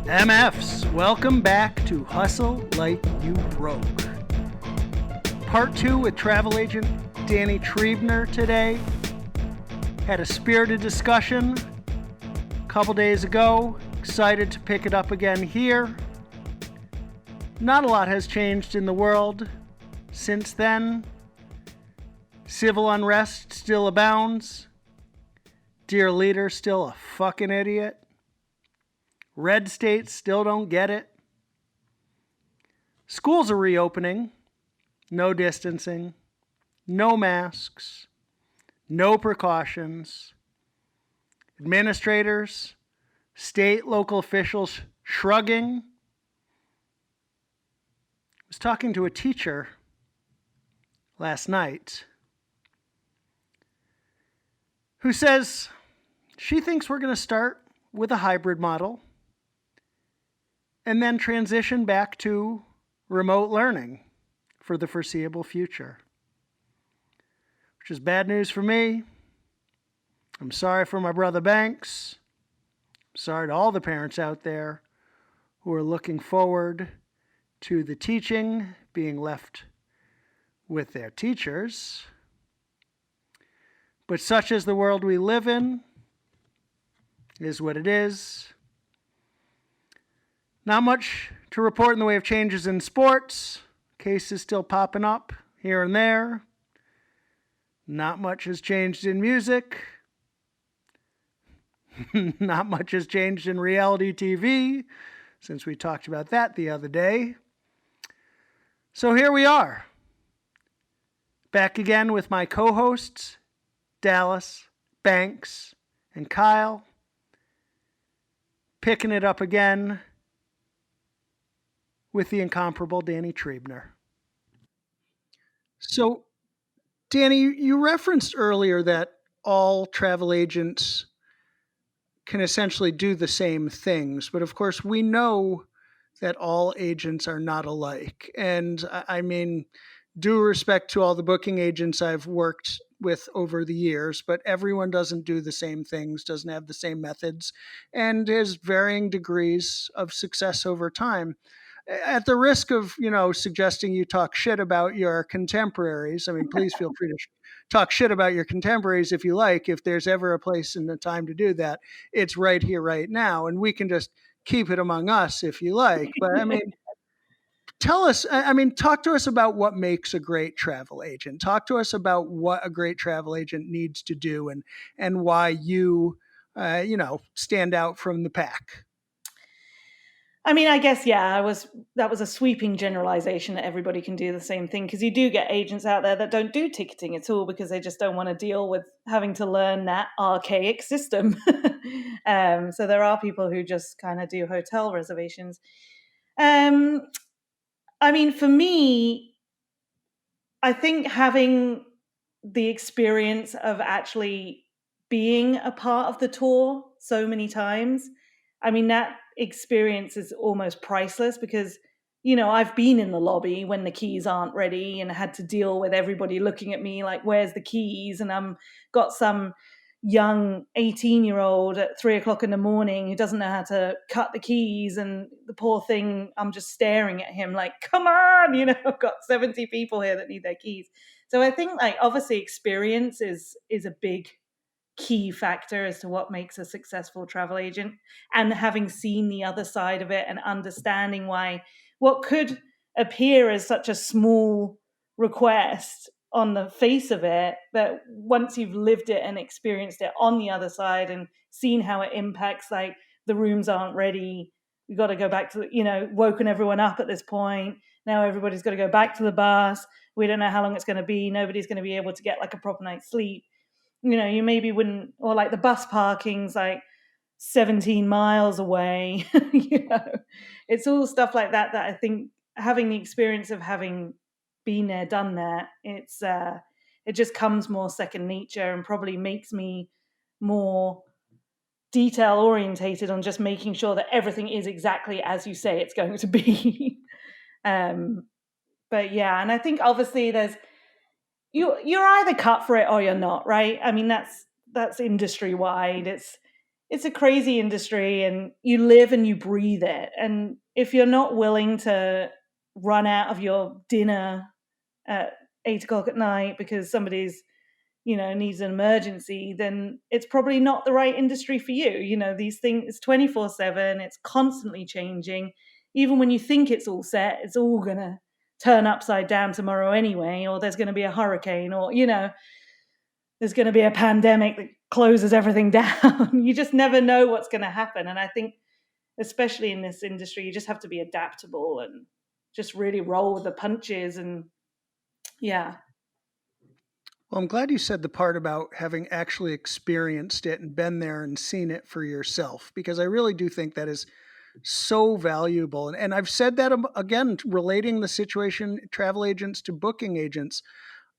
MFs, welcome back to Hustle Like You Broke. Part 2 with travel agent Dani Triebner today. Had a spirited discussion a couple days ago. Excited to pick it up again here. Not a lot has changed in the world since then. Civil unrest still abounds. Dear leader still a fucking idiot. Red states still don't get it. Schools are reopening. No distancing. No masks. No precautions. Administrators, state, local officials shrugging. I was talking to a teacher last night who says she thinks we're going to start with a hybrid model and then transition back to remote learning for the foreseeable future. Which is bad news for me. I'm sorry for my brother Banks. I'm sorry to all the parents out there who are looking forward to the teaching being left with their teachers. But such is the world we live in, is what it is. Not much to report in the way of changes in sports. Cases still popping up here and there. Not much has changed in music. Not much has changed in reality TV, since we talked about that the other day. So here we are. Back again with my co-hosts, Dallas, Banks, and Kyle. Picking it up again with the incomparable Dani Triebner. So, Dani, you referenced earlier that all travel agents can essentially do the same things, but of course we know that all agents are not alike. And I mean, due respect to all the booking agents I've worked with over the years, but everyone doesn't do the same things, doesn't have the same methods, and has varying degrees of success over time. At the risk of, suggesting you talk shit about your contemporaries, I mean, please feel free to talk shit about your contemporaries if you like. If there's ever a place and a time to do that, it's right here, right now. And we can just keep it among us if you like. But I mean, talk to us about what makes a great travel agent. Talk to us about what a great travel agent needs to do and why you, stand out from the pack. I mean, I guess, that was a sweeping generalization that everybody can do the same thing, because you do get agents out there that don't do ticketing at all because they just don't want to deal with having to learn that archaic system. So there are people who just kind of do hotel reservations. I mean, for me, I think having the experience of actually being a part of the tour so many times, I mean, that experience is almost priceless because, I've been in the lobby when the keys aren't ready and had to deal with everybody looking at me like, where's the keys? And I'm got some young 18-year-old at 3:00 in the morning who doesn't know how to cut the keys, and the poor thing, I'm just staring at him like, come on, I've got 70 people here that need their keys. So I think, like, obviously experience is a big key factor as to what makes a successful travel agent, and having seen the other side of it and understanding why what could appear as such a small request on the face of it, that once you've lived it and experienced it on the other side and seen how it impacts, like, the rooms aren't ready, we've got to go back to, woken everyone up at this point, now everybody's got to go back to the bus, we don't know how long it's going to be, nobody's going to be able to get like a proper night's sleep, you maybe wouldn't, or like the bus parking's like 17 miles away. It's all stuff like that I think, having the experience of having been there, done that, it just comes more second nature and probably makes me more detail orientated on just making sure that everything is exactly as you say it's going to be. But yeah, and I think obviously you're either cut for it or you're not, right? I mean, that's industry wide. it's a crazy industry, and you live and you breathe it. And if you're not willing to run out of your dinner at 8 o'clock at night because somebody's, needs an emergency, then it's probably not the right industry for you. These things, it's 24/7, it's constantly changing. Even when you think it's all set, it's all going to turn upside down tomorrow anyway, or there's going to be a hurricane, or, there's going to be a pandemic that closes everything down. You just never know what's going to happen. And I think, especially in this industry, you just have to be adaptable and just really roll with the punches. And yeah. Well, I'm glad you said the part about having actually experienced it and been there and seen it for yourself, because I really do think that is so valuable. And I've said that again, relating the situation, travel agents to booking agents.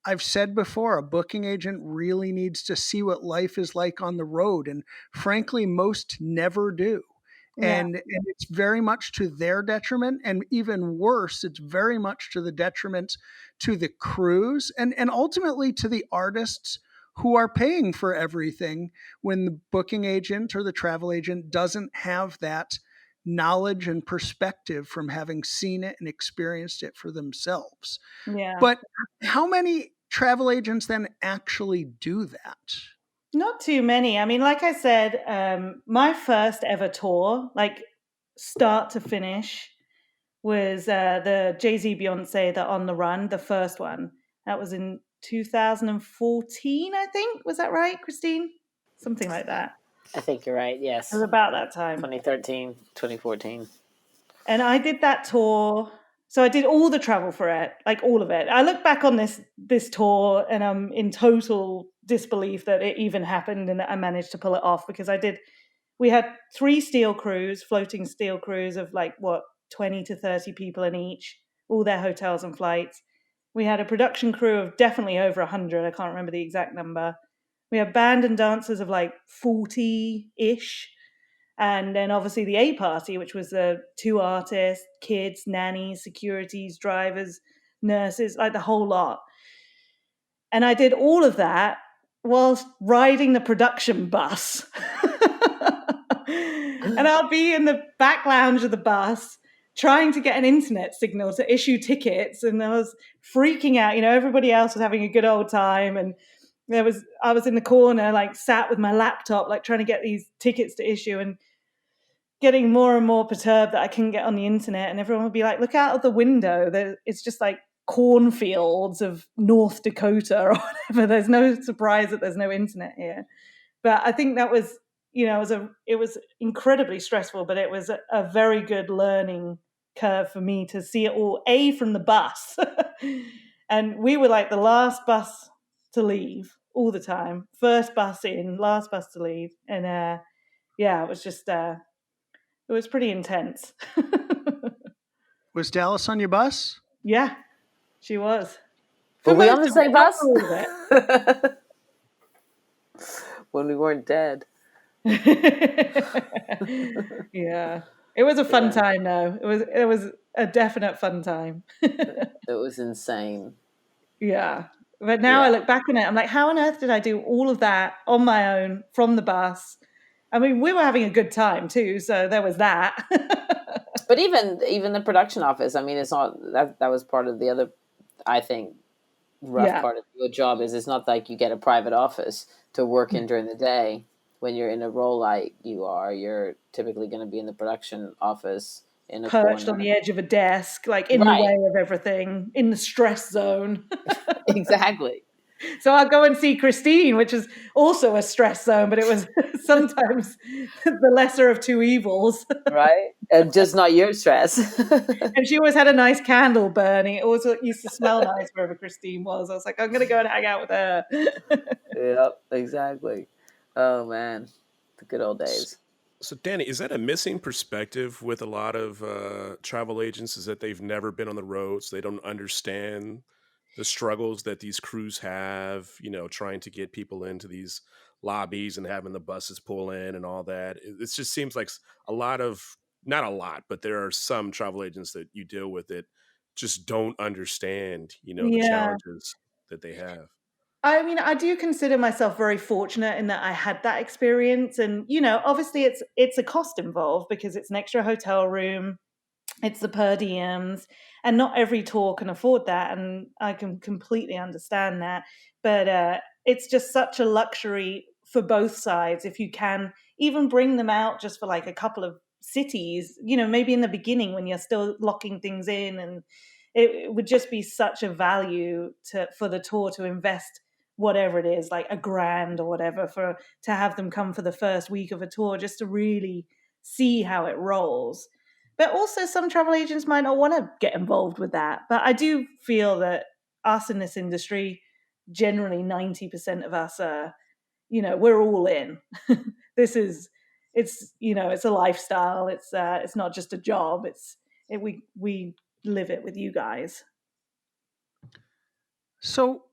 I've said before, a booking agent really needs to see what life is like on the road. And frankly, most never do. Yeah. And it's very much to their detriment. And even worse, it's very much to the detriment to the crews and ultimately to the artists who are paying for everything when the booking agent or the travel agent doesn't have that knowledge and perspective from having seen it and experienced it for themselves. Yeah. But how many travel agents then actually do that? Not too many. I mean, like I said, my first ever tour, like start to finish, was the Jay-Z Beyonce, the On the Run, the first one. That was in 2014, I think. Was that right, Christine? Something like that. I think you're right. It was Yes. about that time. 2013, 2014. And I did that tour. So I did all the travel for it, like all of it. I look back on this tour and I'm in total disbelief that it even happened and that I managed to pull it off, because we had 3 steel crews, floating steel crews of like 20 to 30 people in each, all their hotels and flights. We had a production crew of definitely over 100. I can't remember the exact number. We had band and dancers of like 40-ish. And then obviously the A party, which was the 2 artists, kids, nannies, securities, drivers, nurses, like the whole lot. And I did all of that whilst riding the production bus. And I'll be in the back lounge of the bus trying to get an internet signal to issue tickets. And I was freaking out. Everybody else was having a good old time. And I was in the corner, like sat with my laptop, like trying to get these tickets to issue, and getting more and more perturbed that I couldn't get on the internet. And everyone would be like, look out of the window. It's just like cornfields of North Dakota or whatever. There's no surprise that there's no internet here. But I think that was, it was incredibly stressful, but it was a very good learning curve for me to see it all, from the bus. And we were like the last bus to leave all the time. First bus in, last bus to leave. And yeah, it was just, it was pretty intense. Was Dallas on your bus? Yeah, she was. Were we on the most of same it, not bus? all of it. When we weren't dead. Yeah, it was a fun Yeah. time though. It was a definite fun time. It was insane. Yeah, but now I Yeah. look back on it, I'm like, how on earth did I do all of that on my own from the bus? I mean, we were having a good time too, so there was that. But even the production office, I mean, it's not that was part of the other, I think, rough Yeah. part of your job is it's not like you get a private office to work in during the day. When you're in a role like you are, you're typically going to be in the production office in a Perched on corner. the edge of a desk, like in the Right. way of everything, in the stress zone. Exactly. So I'll go and see Christine, which is also a stress zone, but it was sometimes the lesser of two evils. Right. And just not your stress. And she always had a nice candle burning. It always used to smell nice wherever Christine was. I was like, I'm going to go and hang out with her. Yep, exactly. Oh man, the good old days. So, Dani, is that a missing perspective with a lot of travel agents? Is that they've never been on the road, so they don't understand the struggles that these crews have, trying to get people into these lobbies and having the buses pull in and all that. It just seems like a lot of, not a lot, but there are some travel agents that you deal with that just don't understand, the Yeah. challenges that they have. I mean, I do consider myself very fortunate in that I had that experience, and obviously it's a cost involved because it's an extra hotel room, it's the per diems, and not every tour can afford that, and I can completely understand that. But it's just such a luxury for both sides if you can even bring them out just for like a couple of cities, maybe in the beginning when you're still locking things in, and it would just be such a value for the tour to invest whatever it is, like $1,000 or whatever, to have them come for the first week of a tour just to really see how it rolls. But also, some travel agents might not want to get involved with that. But I do feel that us in this industry, generally 90% of us are, we're all in. It's a lifestyle. It's not just a job. We live it with you guys. So,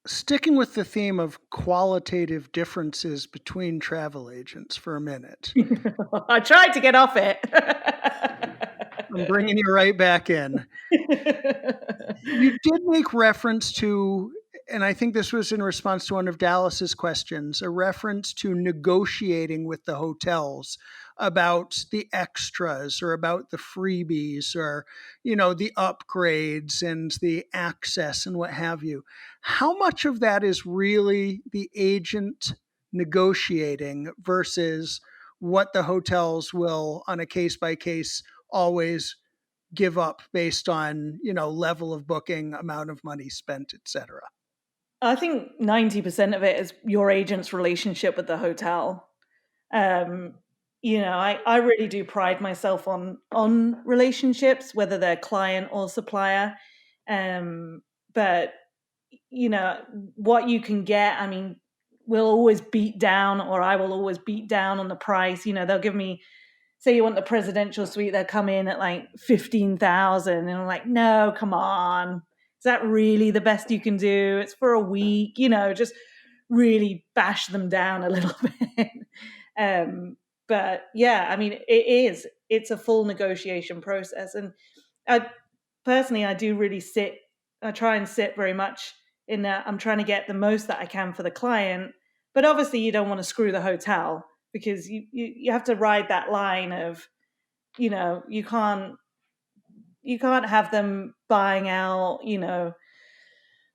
sticking with the theme of qualitative differences between travel agents for a minute, I tried to get off it. I'm bringing you right back in. You did make reference to, and I think this was in response to one of Dallas's questions, a reference to negotiating with the hotels about the extras or about the freebies or, the upgrades and the access and what have you. How much of that is really the agent negotiating versus what the hotels will, on a case by case, always give up based on, level of booking, amount of money spent, etc.? I think 90% of it is your agent's relationship with the hotel. I really do pride myself on relationships, whether they're client or supplier. But what you can get, I mean, we'll always beat down, or I will always beat down on the price. They'll give me, say you want the presidential suite, they'll come in at like 15,000, and I'm like, no, come on, is that really the best you can do? It's for a week, just really bash them down a little bit. But yeah, I mean, it's a full negotiation process, and I personally, I try and sit very much in that I'm trying to get the most that I can for the client, but obviously you don't want to screw the hotel, because you have to ride that line of, you can't have them buying out,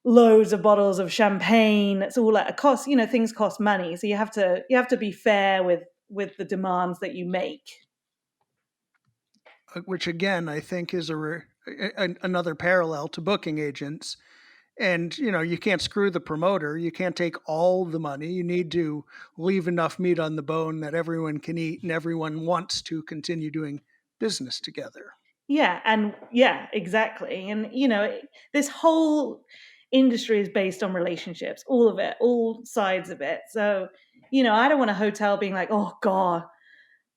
loads of bottles of champagne. It's all at a cost. Things cost money, so you have to be fair with the demands that you make. Which again, I think is another parallel to booking agents. And, you can't screw the promoter. You can't take all the money. You need to leave enough meat on the bone that everyone can eat and everyone wants to continue doing business together. Yeah, exactly. And, this whole industry is based on relationships, all of it, all sides of it. So, I don't want a hotel being like, oh God,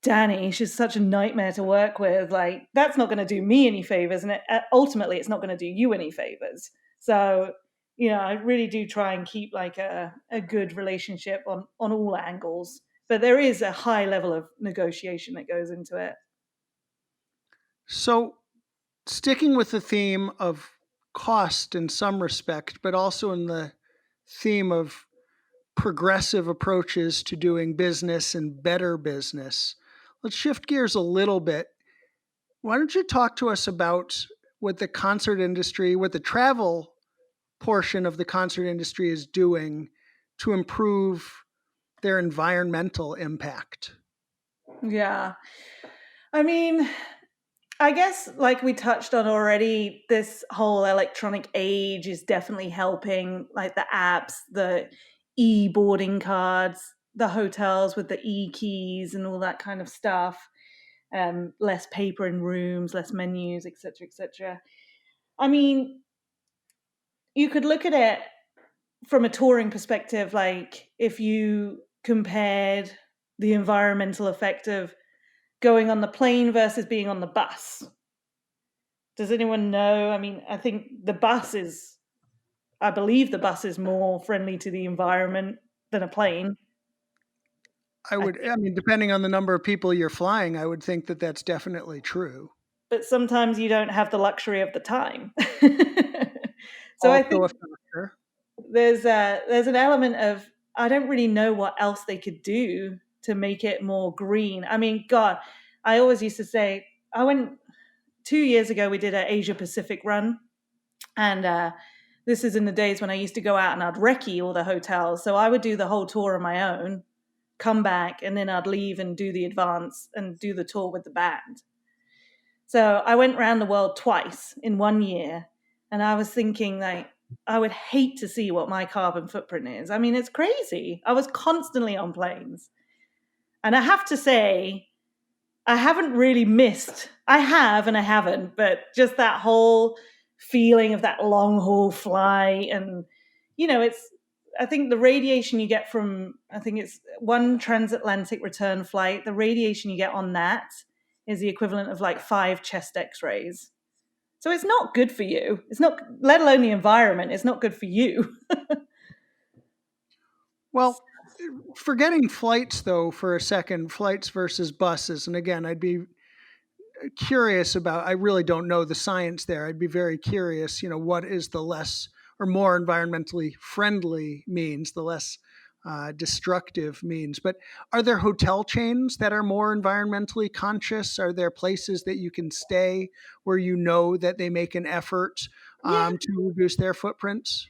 Dani, she's such a nightmare to work with. Like, that's not going to do me any favors. And ultimately, it's not going to do you any favors. So, I really do try and keep like a good relationship on all angles. But there is a high level of negotiation that goes into it. So, sticking with the theme of cost in some respect, but also in the theme of progressive approaches to doing business and better business, let's shift gears a little bit. Why don't you talk to us about what the concert industry, what the travel portion of the concert industry is doing to improve their environmental impact? Yeah. I mean, I guess, like we touched on already, this whole electronic age is definitely helping, like the apps, the e-boarding cards, the hotels with the e-keys and all that kind of stuff. Less paper in rooms, less menus, etc., etc. I mean, you could look at it from a touring perspective, like if you compared the environmental effect of going on the plane versus being on the bus. Does anyone know? I mean, I believe the bus is more friendly to the environment than a plane. I mean, depending on the number of people you're flying, I would think that that's definitely true. But sometimes you don't have the luxury of the time. So Also I think a factor. there's an element of, I don't really know what else they could do to make it more green. I mean, God, I always used to say, I went 2 years ago, we did an Asia Pacific run. And this is in the days when I used to go out and I'd recce all the hotels. So I would do the whole tour on my own, come back, and then I'd leave and do the advance and do the tour with the band. So I went around the world twice in 1 year. And I was thinking, like, I would hate to see what my carbon footprint is. I mean, it's crazy. I was constantly on planes. And I have to say, I haven't really missed. I have and I haven't, but just that whole feeling of that long haul flight. And, I think the radiation you get from, I think it's one transatlantic return flight, the radiation you get on that is the equivalent of like 5 chest x-rays. So it's not good for you. It's not, let alone the environment, it's not good for you. Well, forgetting flights though for a second, flights versus buses, and again, I'd be curious about, I really don't know the science there. I'd be very curious, what is the less or more environmentally friendly means, the less destructive means. But are there hotel chains that are more environmentally conscious? Are there places that you can stay where you know that they make an effort Yeah. to reduce their footprints?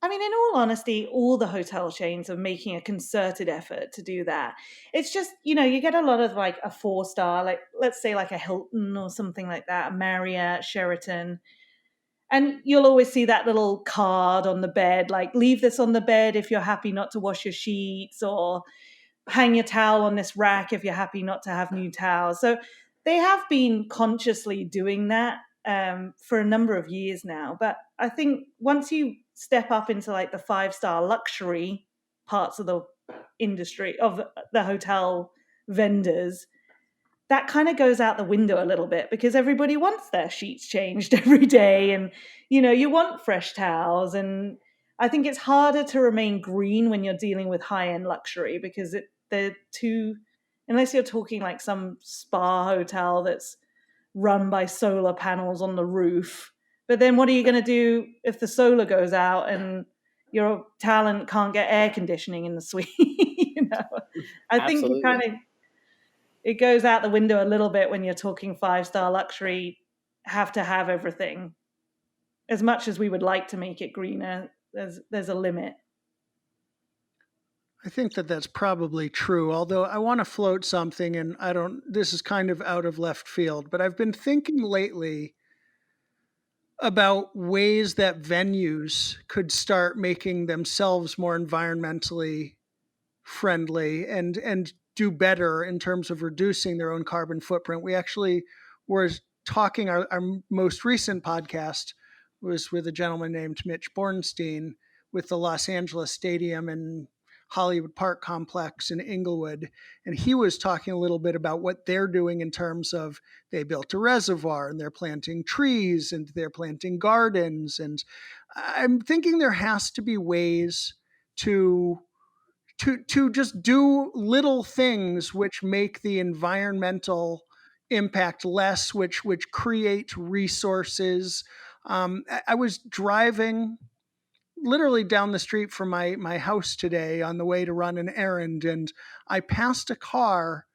I mean, in all honesty, all the hotel chains are making a concerted effort to do that. It's just, you get a lot of like a 4-star, like let's say like a Hilton or something like that, a Marriott, Sheraton. And you'll always see that little card on the bed, like leave this on the bed if you're happy not to wash your sheets, or hang your towel on this rack if you're happy not to have new towels. So they have been consciously doing that for a number of years now. But I think once you step up into like the 5-star luxury parts of the industry, of the hotel vendors, that kind of goes out the window a little bit, because everybody wants their sheets changed every day, and you want fresh towels. And I think it's harder to remain green when you're dealing with high-end luxury, because they're too, unless you're talking like some spa hotel that's run by solar panels on the roof. But then what are you going to do if the solar goes out and your talent can't get air conditioning in the suite? I think Absolutely. it goes out the window a little bit when you're talking 5-star luxury. Have to have everything. As much as we would like to make it greener, there's a limit. I think that that's probably true, although I want to float something, and this is kind of out of left field, but I've been thinking lately about ways that venues could start making themselves more environmentally friendly and do better in terms of reducing their own carbon footprint. We actually were talking, our most recent podcast was with a gentleman named Mitch Bornstein with the Los Angeles Stadium and Hollywood Park complex in Inglewood. And he was talking a little bit about what they're doing in terms of, they built a reservoir and they're planting trees and they're planting gardens. And I'm thinking there has to be ways to just do little things which make the environmental impact less, which create resources. I was driving literally down the street from my house today on the way to run an errand, and I passed a car.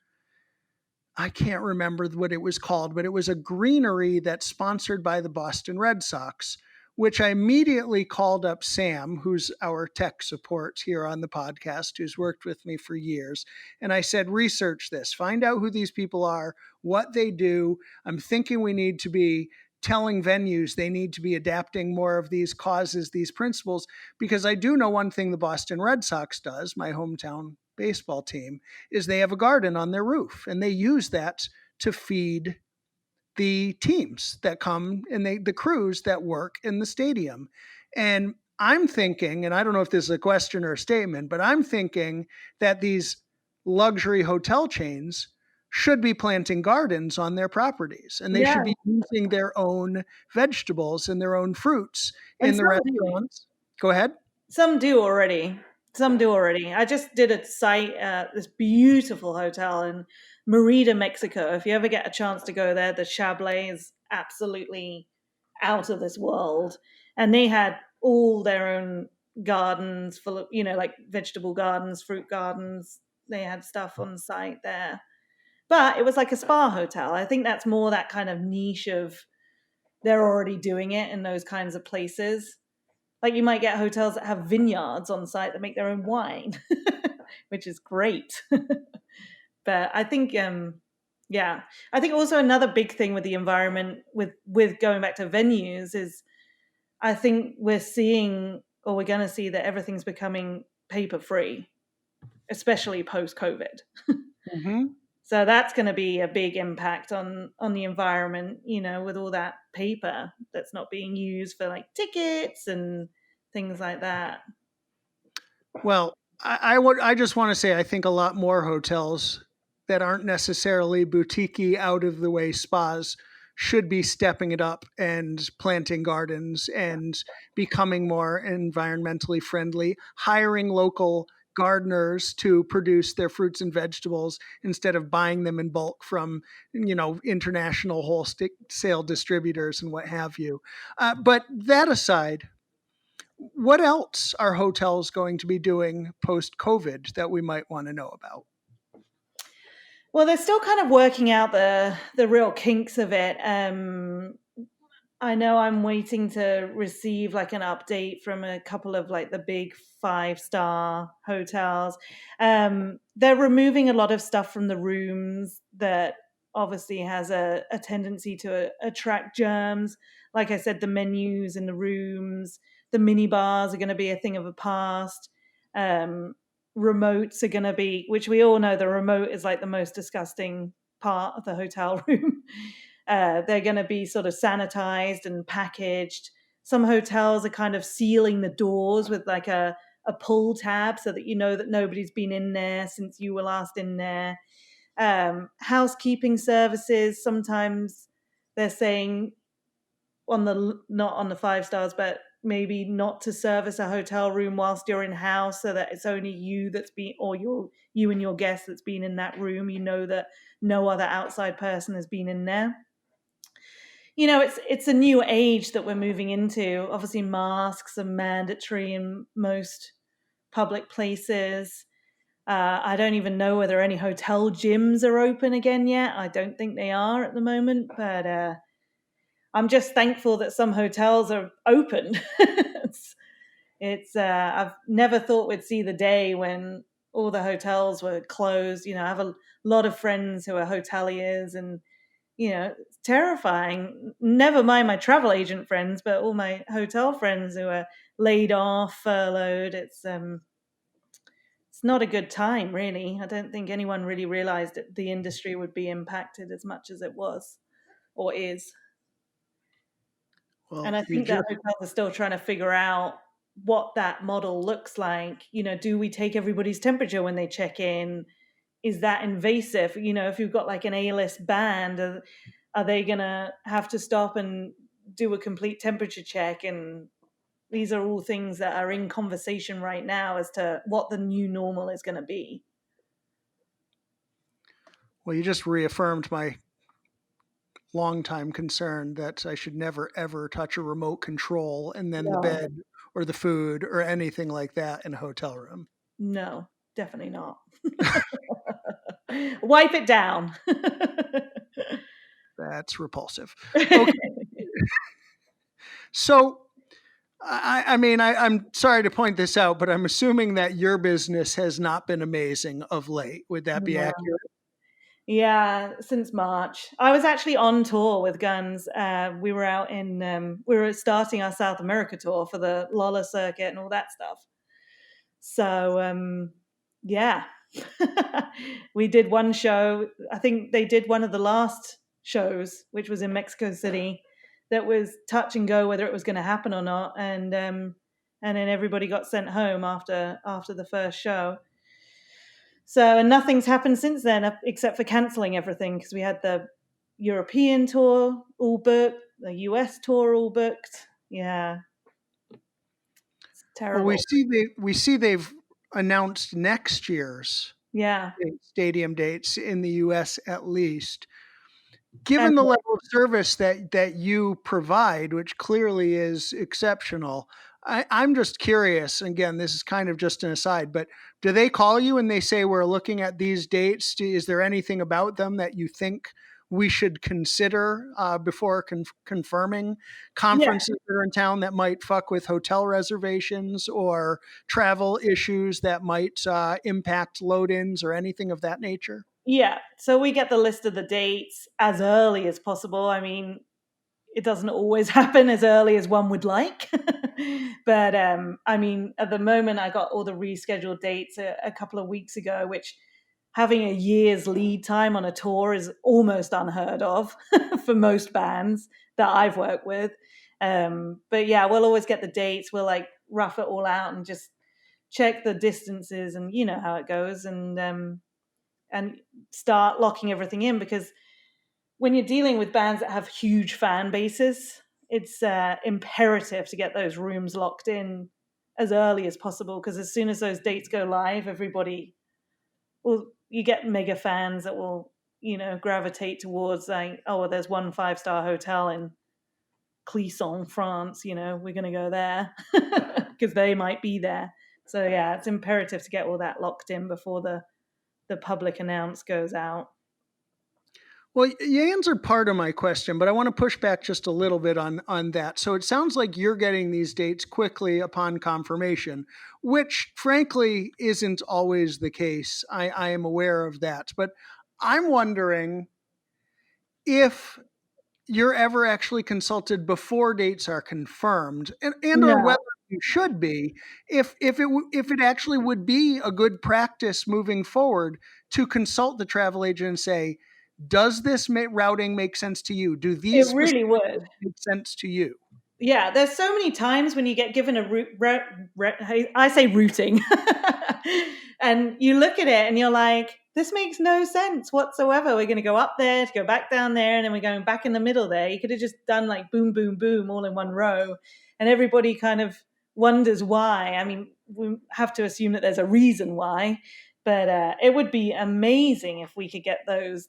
I can't remember what it was called, but it was a greenery that's sponsored by the Boston Red Sox, which I immediately called up Sam, who's our tech support here on the podcast, who's worked with me for years. And I said, research this, find out who these people are, what they do. I'm thinking we need to be telling venues they need to be adapting more of these causes, these principles, because I do know one thing the Boston Red Sox does, my hometown baseball team, is they have a garden on their roof, and they use that to feed the teams that come and the crews that work in the stadium. And I'm thinking, and I don't know if this is a question or a statement, but I'm thinking that these luxury hotel chains should be planting gardens on their properties, and they Yeah, should be using their own vegetables and their own fruits and in the restaurants. Go ahead. some do already. Some do already. I just did a site at this beautiful hotel in Merida, Mexico. If you ever get a chance to go there, the Chablais is absolutely out of this world. And they had all their own gardens full of, like vegetable gardens, fruit gardens. They had stuff on site there. But it was like a spa hotel. I think that's more that kind of niche of they're already doing it in those kinds of places. Like you might get hotels that have vineyards on site that make their own wine, which is great. But I think, I think also another big thing with the environment, with going back to venues, is I think we're seeing, or we're going to see, that everything's becoming paper free, especially post COVID. Mm-hmm. So that's going to be a big impact on the environment, with all that paper that's not being used for like tickets and things like that. Well, I just want to say I think a lot more hotels that aren't necessarily boutique-y, out of the way spas should be stepping it up and planting gardens and becoming more environmentally friendly, hiring local gardeners to produce their fruits and vegetables instead of buying them in bulk from international wholesale distributors and what have you. But that aside, what else are hotels going to be doing post COVID that we might want to know about? Well, they're still kind of working out the real kinks of it. I know I'm waiting to receive like an update from a couple of like the big 5-star hotels. They're removing a lot of stuff from the rooms that obviously has a tendency to attract germs. Like I said, the menus in the rooms, the mini bars are going to be a thing of the past. Remotes are going to be, which we all know the remote is like the most disgusting part of the hotel room. They're going to be sort of sanitized and packaged. Some hotels are kind of sealing the doors with like a pull tab so that you know that nobody's been in there since you were last in there. Housekeeping services, sometimes they're saying not on the 5 stars, but maybe not to service a hotel room whilst you're in house, so that it's only you that's been, or you and your guest that's been in that room. You know that no other outside person has been in there. It's a new age that we're moving into. Obviously, masks are mandatory in most public places. I don't even know whether any hotel gyms are open again yet. I don't think they are at the moment, but I'm just thankful that some hotels are open. I've never thought we'd see the day when all the hotels were closed. I have a lot of friends who are hoteliers, and it's terrifying. Never mind my travel agent friends, but all my hotel friends who are laid off, furloughed. It's not a good time, really. I don't think anyone really realized that the industry would be impacted as much as it was or is. Well, And I think that hotels are still trying to figure out what that model looks like. Do we take everybody's temperature when they check in? Is that invasive? If you've got like an A-list band, are they going to have to stop and do a complete temperature check? And these are all things that are in conversation right now as to what the new normal is going to be. Well, you just reaffirmed my longtime concern that I should never, ever touch a remote control and then the bed or the food or anything like that in a hotel room. No, definitely not. Wipe it down. That's repulsive. Okay. So, I'm sorry to point this out, but I'm assuming that your business has not been amazing of late. Would that be accurate? Yeah, since March. I was actually on tour with Guns. We were out we were starting our South America tour for the Lolla circuit and all that stuff. So, yeah, we did one show. I think they did one of the last shows, which was in Mexico City, that was touch and go whether it was going to happen or not. And then everybody got sent home after the first show. So, and nothing's happened since then except for cancelling everything, because we had the European tour all booked, the US tour all booked. Yeah. It's terrible. Well, we see they've announced next year's stadium dates in the US at least. Given the level of service that you provide, which clearly is exceptional, I'm just curious. Again, this is kind of just an aside, but do they call you and they say, we're looking at these dates? Is there anything about them that you think we should consider before confirming Yeah. conferences that are in town that might fuck with hotel reservations or travel issues that might impact load ins or anything of that nature? Yeah. So we get the list of the dates as early as possible. I mean, it doesn't always happen as early as one would like. But I mean, at the moment, I got all the rescheduled dates a couple of weeks ago, which having a year's lead time on a tour is almost unheard of for most bands that I've worked with. But yeah, we'll always get the dates. We'll like rough it all out and just check the distances, and you know how it goes, and start locking everything in, because when you're dealing with bands that have huge fan bases, it's imperative to get those rooms locked in as early as possible, because as soon as those dates go live, everybody will, you get mega fans that will, you know, gravitate towards like, oh, well, there's one 5-star hotel in Clisson, France, you know, we're going to go there because they might be there. So yeah, it's imperative to get all that locked in before the public announce goes out. Well, you answered part of my question, but I want to push back just a little bit on that. So it sounds like you're getting these dates quickly upon confirmation, which frankly isn't always the case. I am aware of that. But I'm wondering if you're ever actually consulted before dates are confirmed, and or No, whether you should be, if it actually would be a good practice moving forward to consult the travel agent and say, does this routing make sense to you? Do it these really specific would. make sense to you? Yeah, there's so many times when you get given a I say routing, and you look at it and you're like, this makes no sense whatsoever. We're going to go up there to go back down there, and then we're going back in the middle there. You could have just done like boom, boom, boom all in one row, and everybody kind of wonders why. I mean, we have to assume that there's a reason why, but it would be amazing if we could get those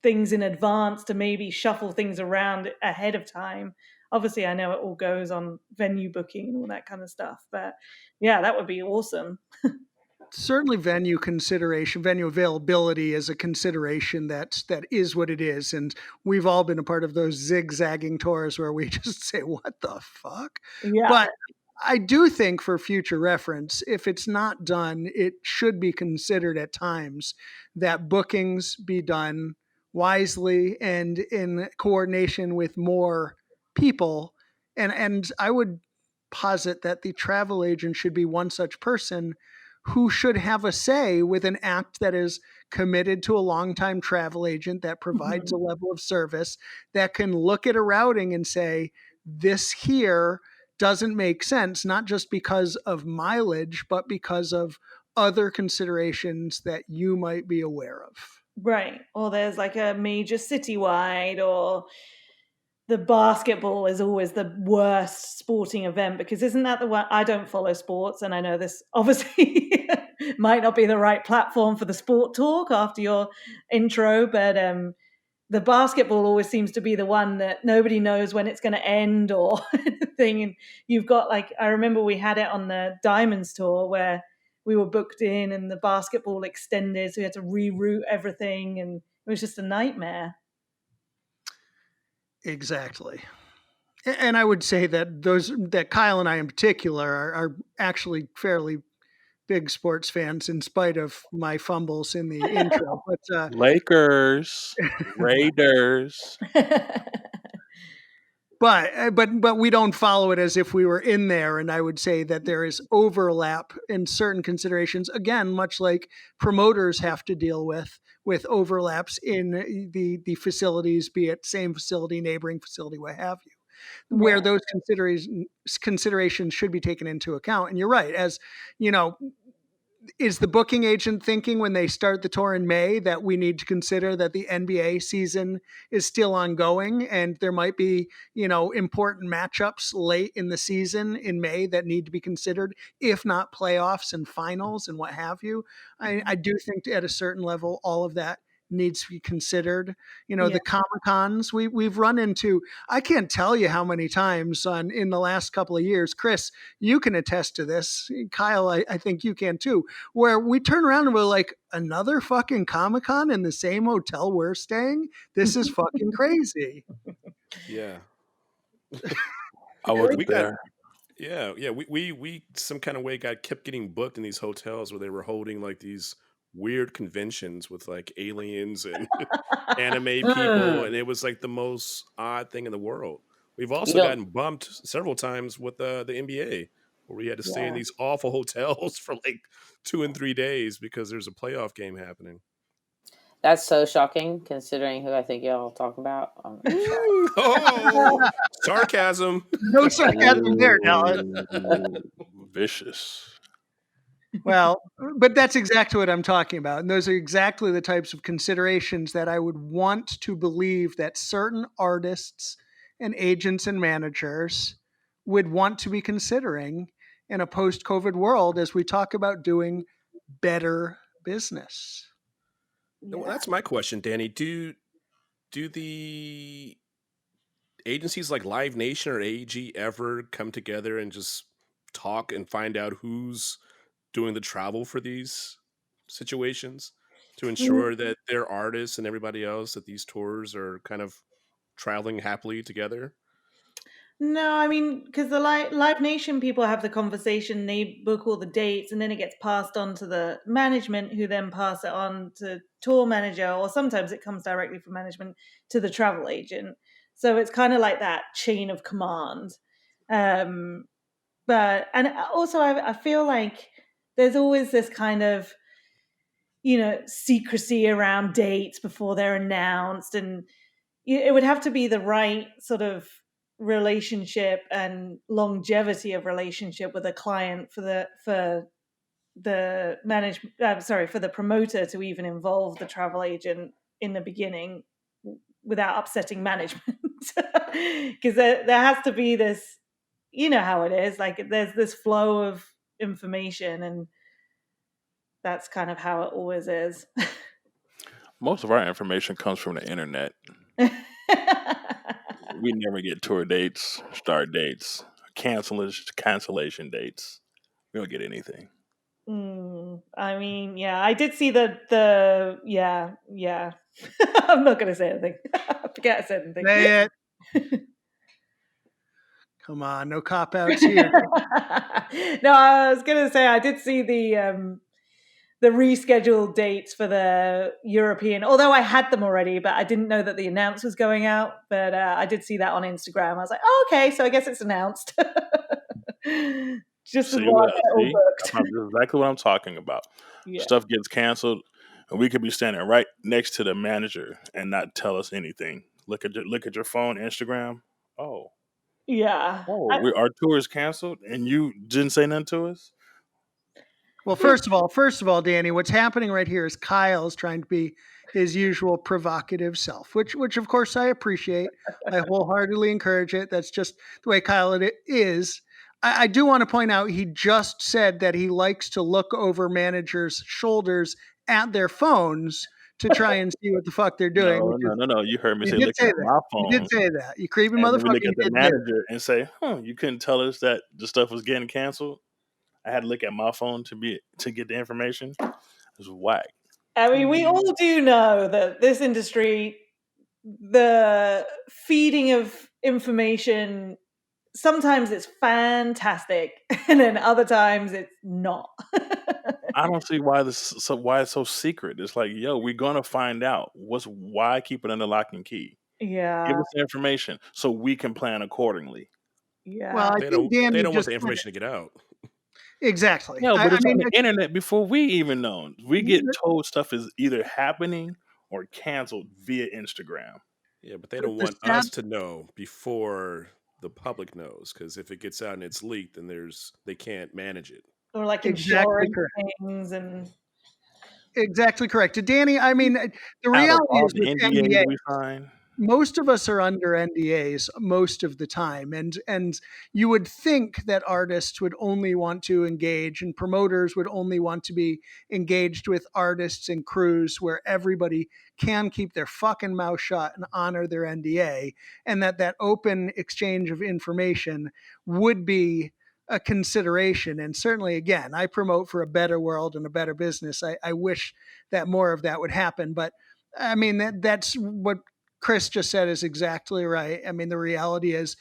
things in advance to maybe shuffle things around ahead of time. Obviously, I know it all goes on venue booking and all that kind of stuff, but yeah, that would be awesome. Certainly venue availability is a consideration that is what it is. And we've all been a part of those zigzagging tours where we just say, what the fuck? Yeah, But I do think for future reference, if it's not done, it should be considered at times that bookings be done wisely and in coordination with more people. And I would posit that the travel agent should be one such person who should have a say with an act that is committed to a longtime travel agent that provides mhm. a level of service that can look at a routing and say, this here doesn't make sense, not just because of mileage, but because of other considerations that you might be aware of. Right. Or there's like a major citywide, or the basketball is always the worst sporting event, because isn't that the one? I don't follow sports, and I know this obviously might not be the right platform for the sport talk after your intro, but the basketball always seems to be the one that nobody knows when it's going to end or anything. And you've got like, I remember we had it on the Diamonds tour where we were booked in and the basketball extended, so we had to reroute everything, and it was just a nightmare. Exactly. And I would say that Kyle and I in particular are actually fairly big sports fans in spite of my fumbles in the intro. Lakers, Raiders. But we don't follow it as if we were in there. And I would say that there is overlap in certain considerations. Again, much like promoters have to deal with overlaps in the facilities, be it same facility, neighboring facility, what have you, where Yeah. those considerations should be taken into account. And you're right, as you know, is the booking agent thinking when they start the tour in May that we need to consider that the NBA season is still ongoing and there might be, important matchups late in the season in May that need to be considered, if not playoffs and finals and what have you? I do think at a certain level, all of that needs to be considered. Yeah. The Comic-Cons we've run into. I can't tell you how many times in the last couple of years, Chris, you can attest to this. Kyle, I think you can too, where we turn around and we're like, another fucking Comic-Con in the same hotel we're staying? This is fucking crazy. Yeah. I wasn't We got there. yeah. We some kind of way kept getting booked in these hotels where they were holding like these weird conventions with like aliens and anime people, and it was like the most odd thing in the world. We've You also don't. gotten bumped several times with the NBA, where we had to stay in Yeah. these awful hotels for like 2 and 3 days because there's a playoff game happening. That's so shocking, considering who I think y'all talk about. Oh, sarcasm. No sarcasm there, Dallas. Ooh, vicious. Well, but that's exactly what I'm talking about. And those are exactly the types of considerations that I would want to believe that certain artists and agents and managers would want to be considering in a post-COVID world as we talk about doing better business. Well, Yeah. that's my question, Danny. Do the agencies like Live Nation or AEG ever come together and just talk and find out who's doing the travel for these situations to ensure that their artists and everybody else at these tours are kind of traveling happily together? No, I mean, because the Live Nation people have the conversation, they book all the dates, and then it gets passed on to the management, who then pass it on to tour manager, or sometimes it comes directly from management to the travel agent. So it's kind of like that chain of command. But and also, I feel like there's always this kind of secrecy around dates before they're announced, and it would have to be the right sort of relationship and longevity of relationship with a client for the management for the promoter to even involve the travel agent in the beginning without upsetting management, because there has to be this, how it is, like there's this flow of information, and that's kind of how it always is. Most of our information comes from the internet. We never get tour dates, start dates, cancellation dates. We don't get anything. I mean, yeah, I did see the yeah. I'm not going to say anything. Forget I said anything. Say it. Come on, no cop outs here. No, I was going to say I did see the rescheduled dates for the European, although I had them already, but I didn't know that the announce was going out. But I did see that on Instagram. I was like, oh, okay, so I guess it's announced. Just as See well I what? get it all See, booked. that's exactly what I'm talking about. Yeah. Stuff gets canceled, and we could be standing right next to the manager and not tell us anything. Look at your phone, Instagram. Oh, Yeah. our tour is canceled, and you didn't say nothing to us. Well, first of all, Danny, what's happening right here is Kyle's trying to be his usual provocative self, which of course I appreciate. I wholeheartedly encourage it. That's just the way Kyle it is. I do want to point out he just said that he likes to look over managers' shoulders at their phones to try and see what the fuck they're doing. No. You heard me You say did looking say at my that. You phone, did say that. You creepy and then we motherfucker. look You at the did say that. manager and say, you couldn't tell us that the stuff was getting canceled. I had to look at my phone to get the information. It was whack. I mean, we all do know that this industry, the feeding of information, sometimes it's fantastic, and then other times it's not. I don't see why why it's so secret. It's like, we're gonna find out. Why keep it under lock and key? Yeah, Give us the information so we can plan accordingly. yeah. Well, I They think don't Danny want just the information to get out. exactly. No, but I it's on mean, the internet before we even know. We get told stuff is either happening or canceled via Instagram. Yeah, but they don't the want sad us to know before the public knows, because if it gets out and it's leaked, then they can't manage it. Or like exactly insurance correct. things and Exactly correct. To Danny, I mean, the Out of reality all is the with NDAs NBA. we sign, most of us are under NDAs most of the time, and you would think that artists would only want to engage and promoters would only want to be engaged with artists and crews where everybody can keep their fucking mouth shut and honor their NDA, and that open exchange of information would be a consideration. And certainly, again, I promote for a better world and a better business. I wish that more of that would happen, but I mean that's what Chris just said is exactly right. I mean, the reality is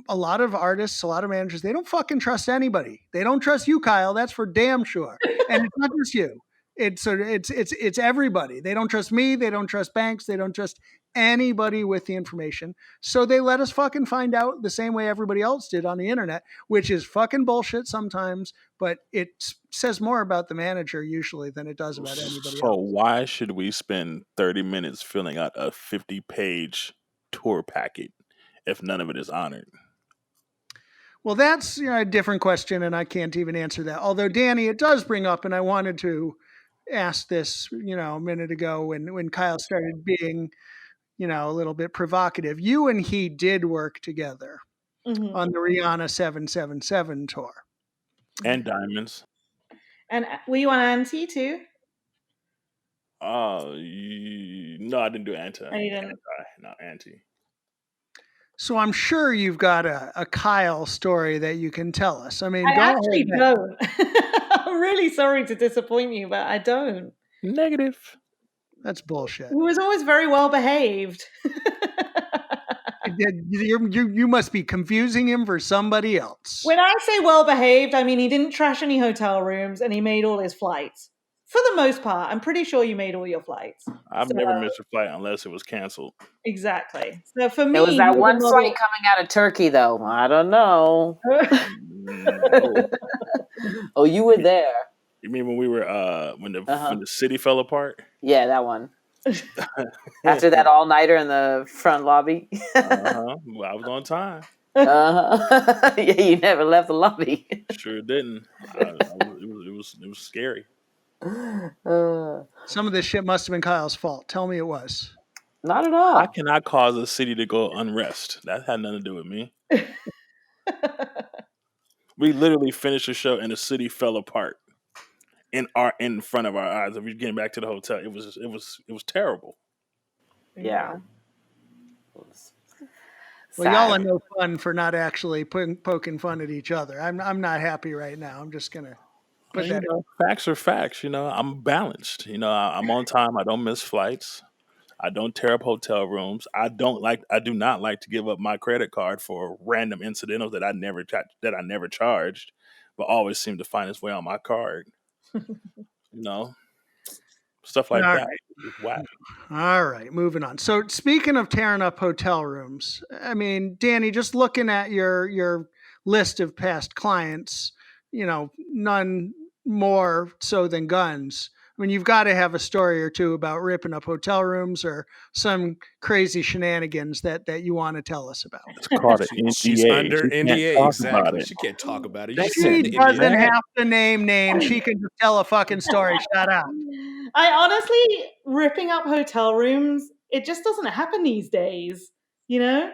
a lot of artists, a lot of managers, they don't fucking trust anybody. They don't trust you, Kyle. That's for damn sure. And it's not just you. It's everybody. They don't trust me. They don't trust banks. They don't trust anybody with the information. So they let us fucking find out the same way everybody else did on the internet, which is fucking bullshit sometimes, but it says more about the manager usually than it does about anybody So else. why should we spend 30 minutes filling out a 50-page tour packet if none of it is honored? Well, that's a different question, and I can't even answer that. Although, Dani, it does bring up, and I wanted to ask this, a minute ago when Kyle started being, a little bit provocative. You and he did work together on the Rihanna 777 tour. And diamonds. And were you on Anti too? No, I didn't do anti. Oh, you didn't? Not anti. So I'm sure you've got a Kyle story that you can tell us. I mean, I actually hold back. don't. I'm really sorry to disappoint you, but I don't. Negative. That's bullshit. He was always very well behaved. You must be confusing him for somebody else. When I say well behaved, I mean he didn't trash any hotel rooms and he made all his flights. For the most part, I'm pretty sure you made all your flights. I've never missed a flight unless it was canceled. Exactly. So for me, There was that one flight coming out of Turkey, though. I don't know. Oh, you were there. You mean when we were when the city fell apart? Yeah, that one. After that all-nighter in the front lobby. Well, I was on time. Yeah, you never left the lobby. Sure didn't. It was scary. Some of this shit must have been Kyle's fault. Tell me it was. Not at all. I cannot cause a city to go unrest. That had nothing to do with me. We literally finished the show and the city fell apart in front of our eyes. If we're getting back to the hotel, it was terrible. Yeah. Well, y'all are no fun for not actually poking fun at each other. I'm not happy right now. I'm just gonna put that. Facts are facts. I'm balanced. I'm on time. I don't miss flights. I don't tear up hotel rooms. I do not like to give up my credit card for random incidentals that I never charged, but always seem to find its way on my card. Stuff like that. Wow. All right, moving on. So speaking of tearing up hotel rooms, I mean, Dani, just looking at your list of past clients, none more so than guns. I mean, you've got to have a story or two about ripping up hotel rooms or some crazy shenanigans that you want to tell us about. It's called an NDA. She's under NDA, exactly. She can't talk about it. She doesn't have to name names. She can just tell a fucking story. Shut up. I honestly, ripping up hotel rooms, it just doesn't happen these days. The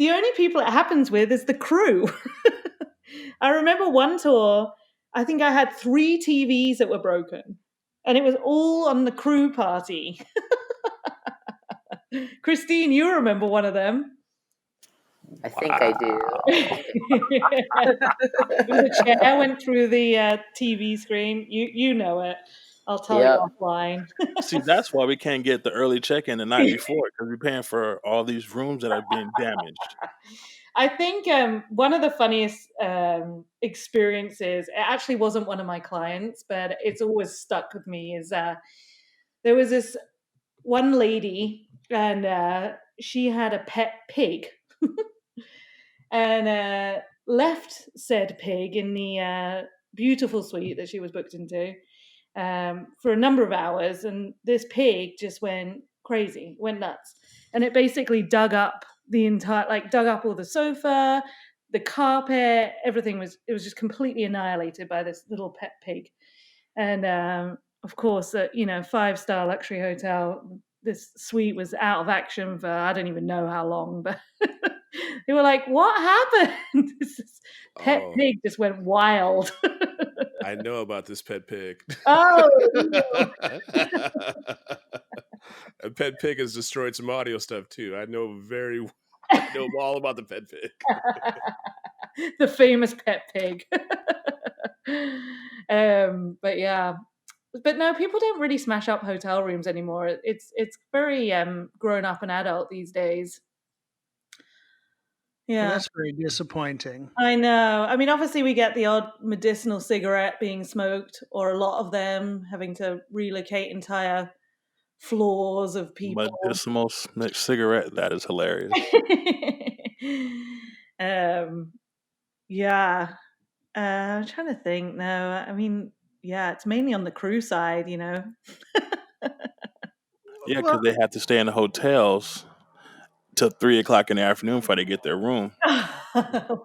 only people it happens with is the crew. I remember one tour, I think I had 3 TVs that were broken. And it was all on the crew party. Christine, you remember one of them? I think I do. The chair went through the TV screen. You know it. I'll tell you offline. See, that's why we can't get the early check-in the night before, because we're paying for all these rooms that are being damaged. I think one of the funniest experiences, it actually wasn't one of my clients, but it's always stuck with me, is there was this one lady and she had a pet pig and left said pig in the beautiful suite that she was booked into for a number of hours. And this pig just went crazy, went nuts. And it basically dug up all the sofa, the carpet, everything was just completely annihilated by this little pet pig. And of course, 5-star luxury hotel, this suite was out of action for I don't even know how long, but they were like, "What happened?" This pet Oh, pig just went wild. I know about this pet pig. Oh, A pet pig has destroyed some audio stuff too. I know all about the pet pig. the famous pet pig. But yeah, but no, people don't really smash up hotel rooms anymore. It's very grown up and adult these days. Well, Yeah, that's very disappointing. I know. I mean, obviously, we get the odd medicinal cigarette being smoked, or a lot of them having to relocate entire floors of people. Medicinal cigarette. That is hilarious. um, yeah. I'm trying to think now. I mean, yeah, it's mainly on the crew side, you know. Yeah, Well, because they have to stay in the hotels till 3 o'clock in the afternoon before they get their room.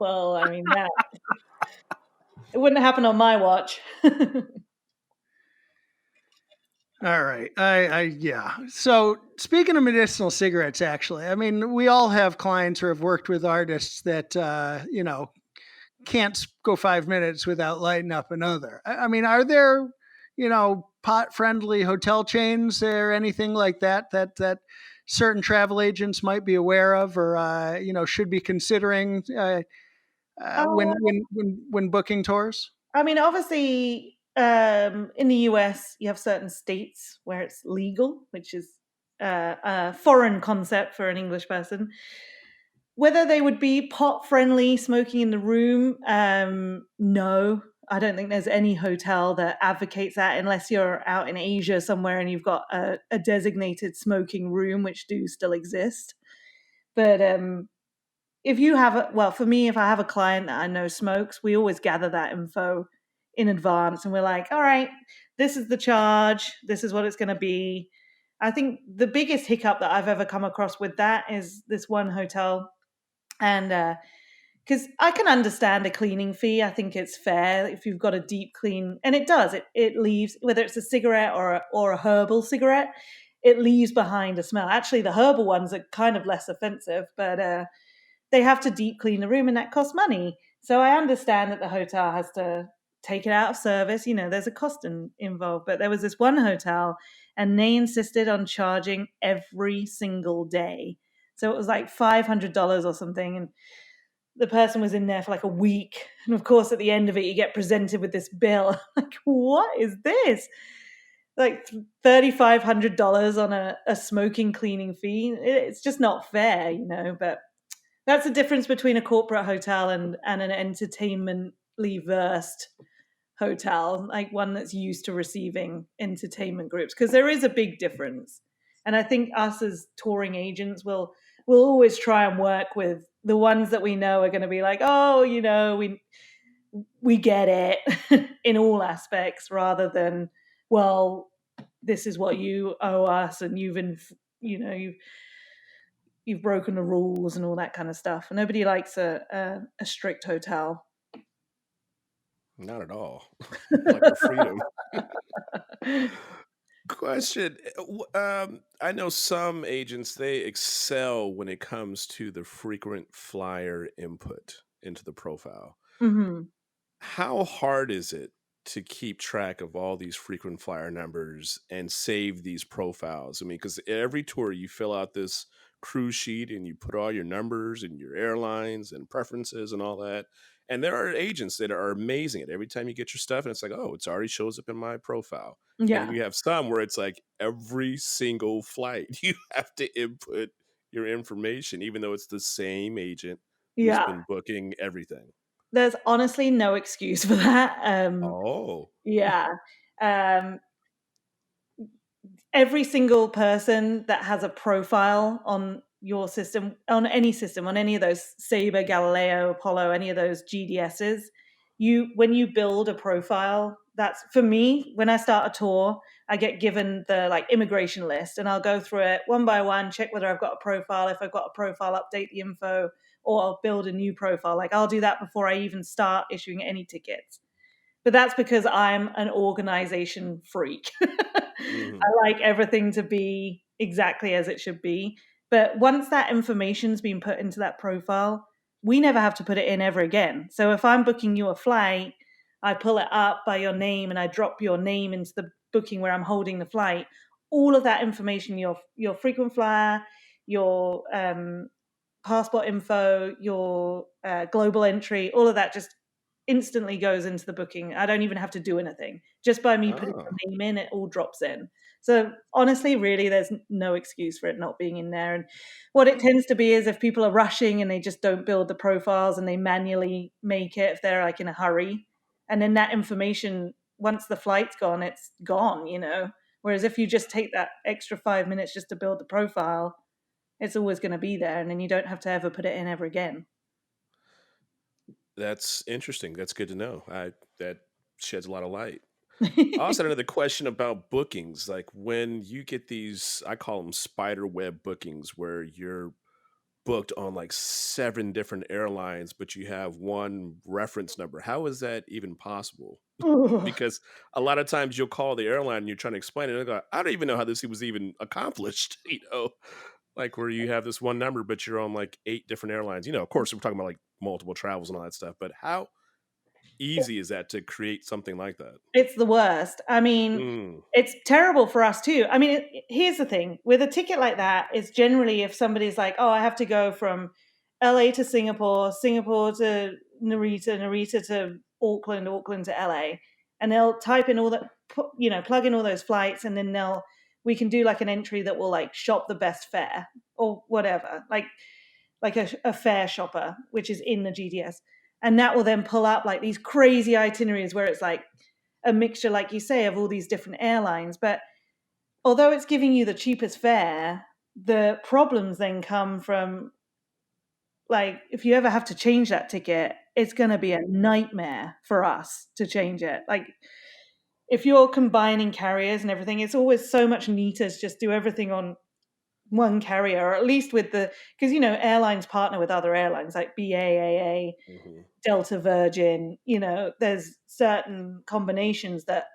Well, I mean, that it wouldn't happen on my watch. all right. Yeah. So speaking of medicinal cigarettes, actually, I mean, we all have clients or have worked with artists that, can't go 5 minutes without lighting up another. I mean, are there, pot friendly hotel chains or anything like that certain travel agents might be aware of or, should be considering Oh, when booking tours? I mean, obviously, in the US, you have certain states where it's legal, which is a foreign concept for an English person. Whether they would be pot friendly, smoking in the room, no. I don't think there's any hotel that advocates that unless you're out in Asia somewhere and you've got a designated smoking room, which do still exist. But if you have well, for me, if I have a client that I know smokes, we always gather that info in advance and we're like, all right, this is the charge, this is what it's going to be. I think the biggest hiccup that I've ever come across with that is this one hotel. And because I can understand a cleaning fee, I think it's fair if you've got a deep clean, and it does. It leaves, whether it's a cigarette or a herbal cigarette, it leaves behind a smell. Actually, the herbal ones are kind of less offensive, but they have to deep clean the room, and that costs money. So I understand that the hotel has to take it out of service. You know, there's a cost involved. But there was this one hotel, and they insisted on charging every single day. So it was like $500 or something, and the person was in there for like a week. And of course, at the end of it, you get presented with this bill. Like, what is this? Like $3,500 on a smoking cleaning fee. It's just not fair, you know. But that's the difference between a corporate hotel and an entertainmentally versed hotel, like one that's used to receiving entertainment groups, because there is a big difference. And I think us as touring agents will always try and work with the ones that we know are going to be like, oh, you know, we get it in all aspects, rather than, well, this is what you owe us, and you've broken the rules and all that kind of stuff. And nobody likes a strict hotel. Not at all. Like our freedom. Question. I know some agents, they excel when it comes to the frequent flyer input into the profile. Mm-hmm. How hard is it to keep track of all these frequent flyer numbers and save these profiles? I mean, because every tour you fill out this crew sheet and you put all your numbers and your airlines and preferences and all that. And there are agents that are amazing at every time you get your stuff and it's like, oh, it's already shows up in my profile. And then Yeah. you have some where it's like every single flight you have to input your information, even though it's the same agent who's Yeah. been booking everything. There's honestly no excuse for that. Oh. Yeah. Um, every single person that has a profile on your system, on any system, on any of those Sabre, Galileo, Apollo, any of those GDSs, when you build a profile, that's for me, when I start a tour, I get given the like immigration list and I'll go through it one by one, check whether I've got a profile. If I've got a profile, update the info, or I'll build a new profile. Like I'll do that before I even start issuing any tickets. But that's because I'm an organization freak. Mhm. I like everything to be exactly as it should be. But once that information's been put into that profile, we never have to put it in ever again. So if I'm booking you a flight, I pull it up by your name and I drop your name into the booking where I'm holding the flight. All of that information, your frequent flyer, your passport info, your global entry, all of that just instantly goes into the booking. I don't even have to do anything. Just by me putting Oh, the name in, it all drops in. So honestly, really, there's no excuse for it not being in there. And what it tends to be is if people are rushing and they just don't build the profiles and they manually make it if they're like in a hurry. And then that information, once the flight's gone, it's gone, you know. Whereas if you just take that extra 5 minutes just to build the profile, it's always going to be there. And then you don't have to ever put it in ever again. that's interesting. That's good to know. That sheds a lot of light. I also had another question about bookings. Like when you get these, I call them spider web bookings, where you're booked on like 7 different airlines, but you have one reference number. How is that even possible? Because a lot of times you'll call the airline and you're trying to explain it. And they go, I don't even know how this was even accomplished. Like where you have this one number, but you're on like 8 different airlines. Of course, we're talking about like multiple travels and all that stuff. But how easy is that to create something like that? It's the worst. I mean, Mm, it's terrible for us too. I mean, here's the thing with a ticket like that, it's generally if somebody's like, oh, I have to go from LA to Singapore, Singapore to Narita, Narita to Auckland, Auckland to LA. And they'll type in all that, plug in all those flights, and then we can do like an entry that will like shop the best fare or whatever, like a fare shopper, which is in the GDS. And that will then pull up like these crazy itineraries where it's like a mixture, like you say, of all these different airlines. But although it's giving you the cheapest fare, the problems then come from like if you ever have to change that ticket, it's going to be a nightmare for us to change it. Like if you're combining carriers and everything, it's always so much neater to just do everything on one carrier, or at least with because airlines partner with other airlines like BAAA, hmm Delta, Virgin. There's certain combinations that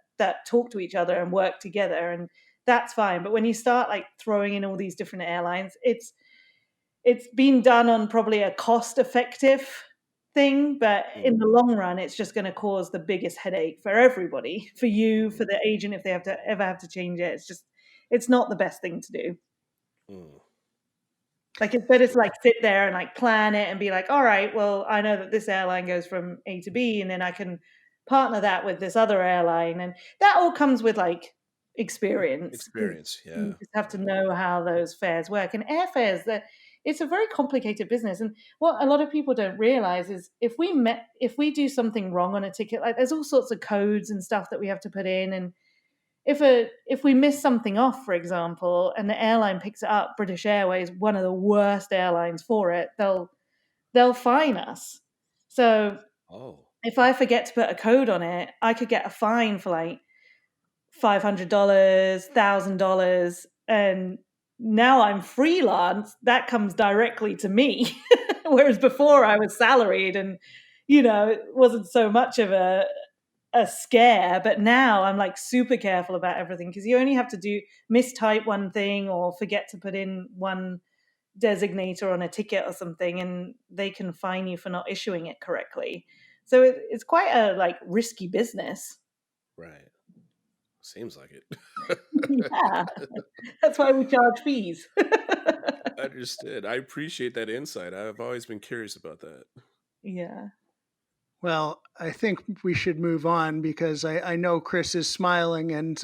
talk to each other and work together, and that's fine. But when you start like throwing in all these different airlines, it's been done on probably a cost effective thing, but in the long run it's just going to cause the biggest headache for everybody, for you, for the agent, if they ever have to change it. It's not the best thing to do. mm. Like it's better to like sit there and like plan it and be like, all right, well, I know that this airline goes from A to B, and then I can partner that with this other airline, and that all comes with like experience. Experience, You yeah. just have to know how those fares work. And airfares, it's a very complicated business. And what a lot of people don't realize is if we do something wrong on a ticket, like there's all sorts of codes and stuff that we have to put in, and if we miss something off, for example, and the airline picks it up, British Airways, one of the worst airlines for it, they'll fine us. So Oh, if I forget to put a code on it, I could get a fine for like $500, $1,000, and now I'm freelance. That comes directly to me, whereas before I was salaried, and it wasn't so much of a scare. But now I'm like super careful about everything, because you only have to mistype one thing or forget to put in one designator on a ticket or something, and they can fine you for not issuing it correctly. So it's quite a like risky business. right. Seems like it. Yeah, that's why we charge fees. Understood. I appreciate that insight. I've always been curious about that. Yeah. Well, I think we should move on because I know Chris is smiling and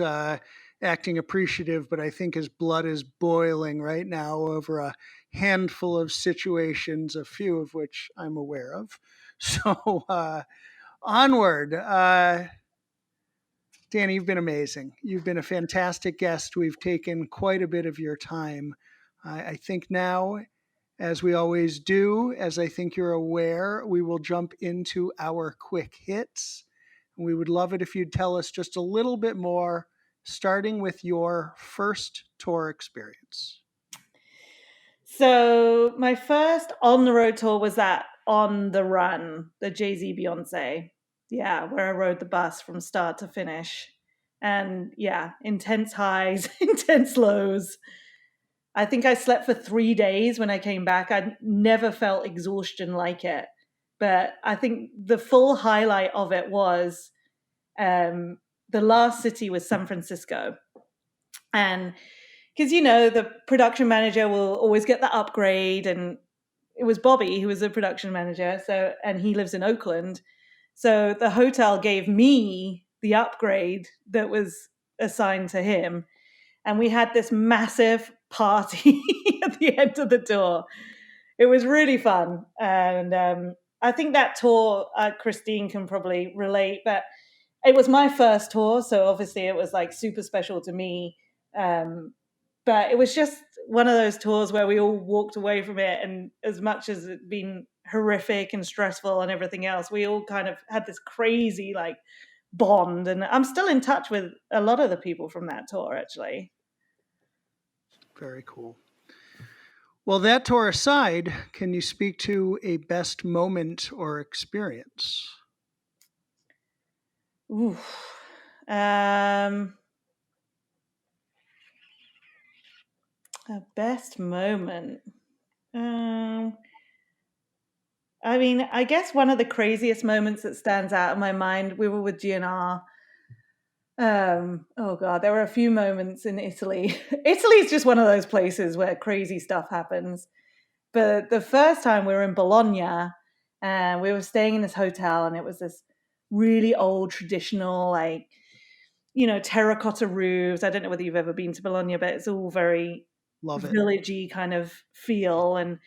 acting appreciative, but I think his blood is boiling right now over a handful of situations, a few of which I'm aware of. So onward. Dani, you've been amazing. You've been a fantastic guest. We've taken quite a bit of your time. I think now, as we always do, as I think you're aware, we will jump into our quick hits. We would love it if you'd tell us just a little bit more, starting with your first tour experience. So my first on the road tour was that On the Run, the Jay-Z Beyonce. Yeah, where I rode the bus from start to finish. And yeah, intense highs, intense lows. I think I slept for 3 days when I came back. I never felt exhaustion like it. But I think the full highlight of it was the last city was San Francisco. And because, the production manager will always get the upgrade. And it was Bobby who was the production manager. And he lives in Oakland. So the hotel gave me the upgrade that was assigned to him. And we had this massive party at the end of the tour. It was really fun. And I think that tour, Christine can probably relate, but it was my first tour. So obviously it was like super special to me. But it was just one of those tours where we all walked away from it. And as much as it'd been horrific and stressful and everything else, we all kind of had this crazy like bond. And I'm still in touch with a lot of the people from that tour, actually. Very cool. Well, that tour aside, can you speak to a best moment or experience? Ooh. A best moment. I mean, I guess one of the craziest moments that stands out in my mind, we were with GNR. Oh God, there were a few moments in Italy. Italy is just one of those places where crazy stuff happens. But the first time we were in Bologna, and we were staying in this hotel, and it was this really old traditional, like, terracotta roofs. I don't know whether you've ever been to Bologna, but it's all very Love it. villagey kind of feel. And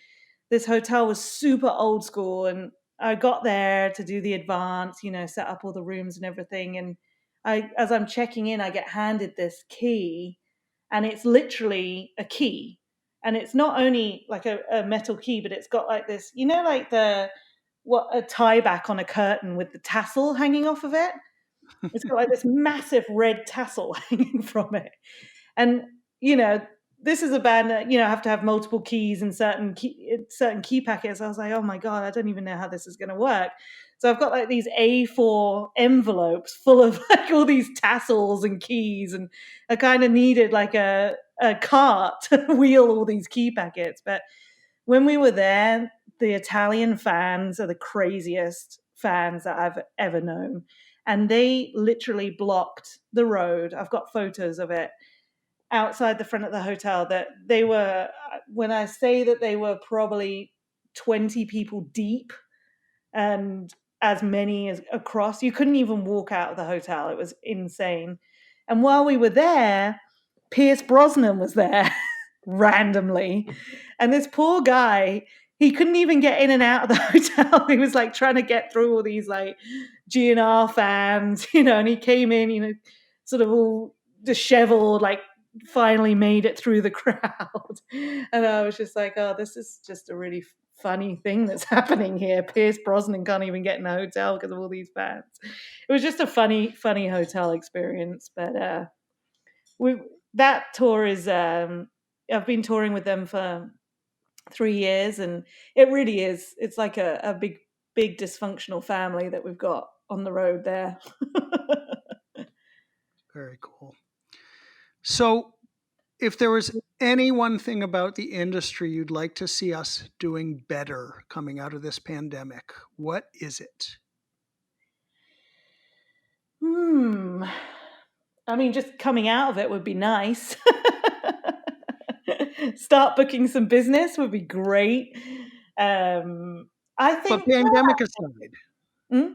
this hotel was super old school. And I got there to do the advance, set up all the rooms and everything. And as I'm checking in, I get handed this key, and it's literally a key. And it's not only like a metal key, but it's got like this, like a tie back on a curtain with the tassel hanging off of it. It's got like this massive red tassel hanging from it. And, this is a band that, have to have multiple keys and certain key packets. I was like, oh my God, I don't even know how this is going to work. So I've got like these A4 envelopes full of like all these tassels and keys. And I kind of needed like a cart to wheel all these key packets. But when we were there, the Italian fans are the craziest fans that I've ever known. And they literally blocked the road. I've got photos of it outside the front of the hotel. That they were, when I say that they were probably 20 people deep and as many as across, you couldn't even walk out of the hotel. It was insane. And while we were there, Pierce Brosnan was there randomly. And this poor guy, he couldn't even get in and out of the hotel. He was like trying to get through all these like GNR fans, and he came in, sort of all disheveled, like finally made it through the crowd. And I was just like, oh, this is just a really funny thing that's happening here. Pierce Brosnan can't even get in a hotel because of all these fans. It was just a funny hotel experience. But that tour is, I've been touring with them for 3 years, and it really is. It's like a big dysfunctional family that we've got on the road there. Very cool. So, if there was any one thing about the industry you'd like to see us doing better coming out of this pandemic, what is it? I mean, just coming out of it would be nice. Start booking some business would be great. I think. But pandemic aside, Hmm?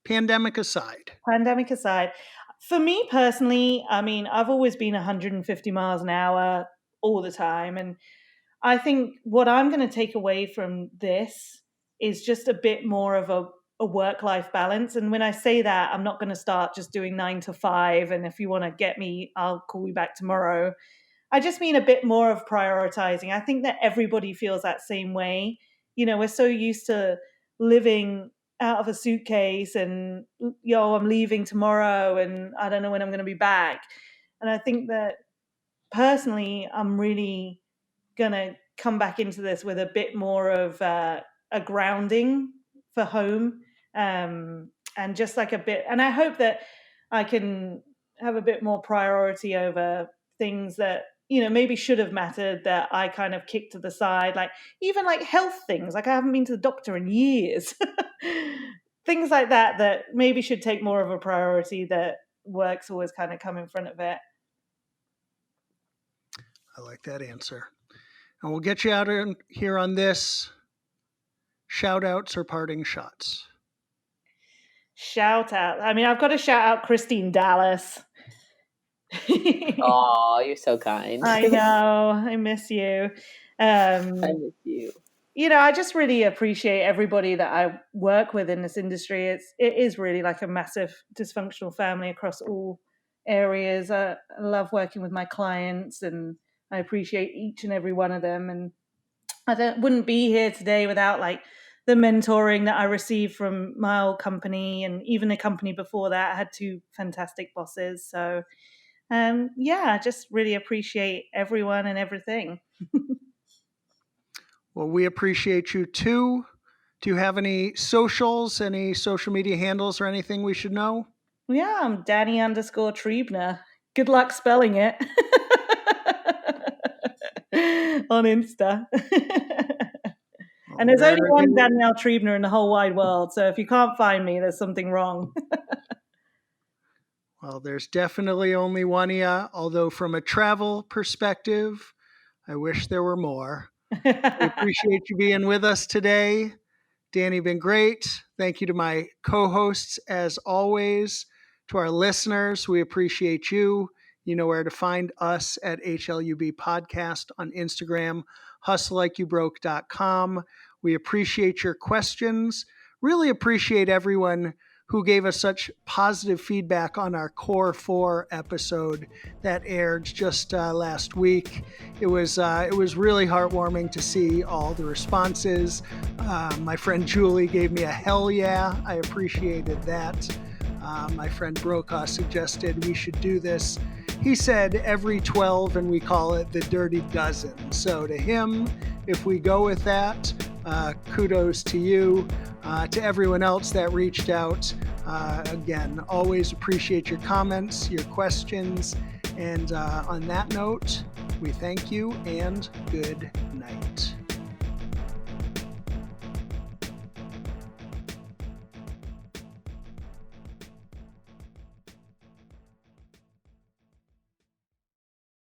pandemic aside, for me personally, I mean, I've always been 150 miles an hour all the time. And I think what I'm going to take away from this is just a bit more of a work-life balance. And when I say that, I'm not going to start just doing 9 to 5. And if you want to get me, I'll call you back tomorrow. I just mean a bit more of prioritizing. I think that everybody feels that same way. We're so used to living out of a suitcase and, I'm leaving tomorrow and I don't know when I'm going to be back. And I think that personally, I'm really going to come back into this with a bit more of a grounding for home, and just like a bit. And I hope that I can have a bit more priority over things that maybe should have mattered that I kind of kicked to the side, like even like health things, like I haven't been to the doctor in years. Things like that maybe should take more of a priority, that work's always kind of come in front of it. I like that answer. And we'll get you out here on this. Shout outs or parting shots? Shout out. I mean, I've got to shout out Christine Dallas. Oh, you're so kind. I know. I miss you. I miss you. I just really appreciate everybody that I work with in this industry. It is really like a massive dysfunctional family across all areas. I love working with my clients, and I appreciate each and every one of them. And I wouldn't be here today without like the mentoring that I received from my old company, and even the company before that. I had 2 fantastic bosses. So I just really appreciate everyone and everything. Well, we appreciate you too. Do you have any socials, any social media handles or anything we should know? Yeah, I'm Dani_Triebner. Good luck spelling it. On Insta. And there's only one Danielle Triebner in the whole wide world. So if you can't find me, there's something wrong. Well, there's definitely only one of you, although from a travel perspective, I wish there were more. We appreciate you being with us today. Dani, been great. Thank you to my co-hosts as always. To our listeners, we appreciate you. You know where to find us at HLUB Podcast on Instagram, hustlelikeyouBroke.com. We appreciate your questions. Really appreciate everyone who gave us such positive feedback on our Core 4 episode that aired just last week. It was really heartwarming to see all the responses. My friend Julie gave me a hell yeah. I appreciated that. My friend Brokaw suggested we should do this. He said every 12, and we call it the Dirty Dozen. So to him, if we go with that, kudos to you. To everyone else that reached out, again, always appreciate your comments, your questions. And on that note, we thank you and good night.